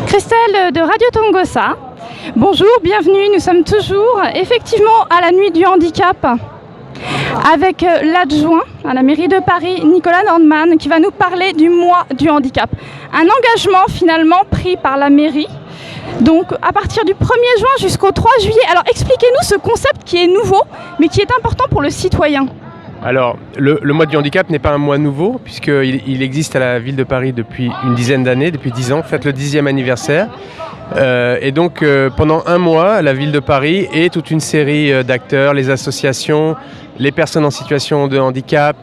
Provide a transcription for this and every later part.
Christelle de Radio Tongossa. Bonjour, bienvenue. Nous sommes toujours effectivement à la nuit du handicap avec l'adjoint à la mairie de Paris, Nicolas Nordman, qui va nous parler du mois du handicap. Un engagement finalement pris par la mairie, donc à partir du 1er juin jusqu'au 3 juillet. Alors expliquez-nous ce concept qui est nouveau, mais qui est important pour le citoyen. Alors, le mois du handicap n'est pas un mois nouveau, puisqu'il existe à la ville de Paris depuis une dizaine d'années, depuis 10 ans, fête le 10e anniversaire. Et donc, pendant un mois, la ville de Paris et toute une série d'acteurs, les associations, les personnes en situation de handicap,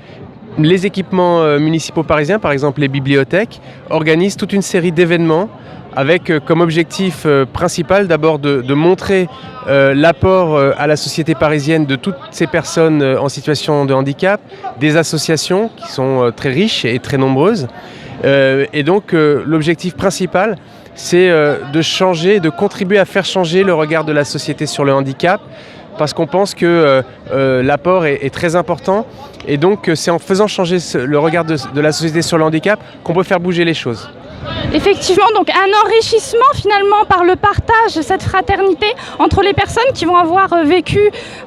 les équipements municipaux parisiens, par exemple les bibliothèques, organisent toute une série d'événements avec comme objectif principal d'abord de montrer l'apport à la société parisienne de toutes ces personnes en situation de handicap, des associations qui sont très riches et très nombreuses. Et donc l'objectif principal, c'est de changer, de contribuer à faire changer le regard de la société sur le handicap, parce qu'on pense que l'apport est très important. Et donc c'est en faisant changer le regard de la société sur le handicap qu'on peut faire bouger les choses. Effectivement, donc un enrichissement finalement par le partage, cette fraternité entre les personnes qui vont avoir vécu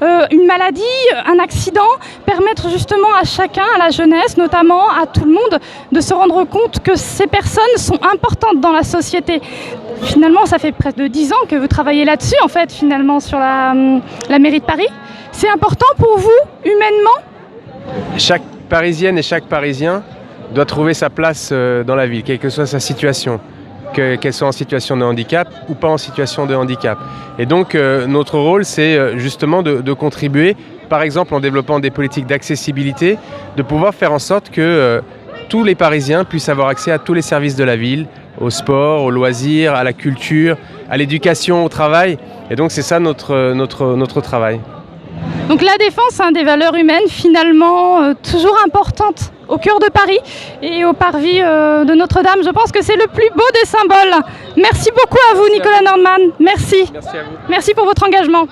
une maladie, un accident, permettre justement à chacun, à la jeunesse, notamment à tout le monde, de se rendre compte que ces personnes sont importantes dans la société. Finalement, ça fait presque 10 ans que vous travaillez là-dessus, en fait, finalement, sur la mairie de Paris. C'est important pour vous, humainement ? Chaque Parisienne et chaque Parisien doit trouver sa place dans la ville, quelle que soit sa situation, qu'elle soit en situation de handicap ou pas en situation de handicap. Et donc notre rôle, c'est justement de contribuer, par exemple en développant des politiques d'accessibilité, de pouvoir faire en sorte que tous les Parisiens puissent avoir accès à tous les services de la ville, au sport, aux loisirs, à la culture, à l'éducation, au travail. Et donc c'est ça notre travail. Donc la défense des valeurs humaines, finalement, toujours importante au cœur de Paris et au parvis de Notre-Dame. Je pense que c'est le plus beau des symboles. Merci beaucoup à vous, Nicolas Nordman. Merci. Merci à vous. Merci pour votre engagement.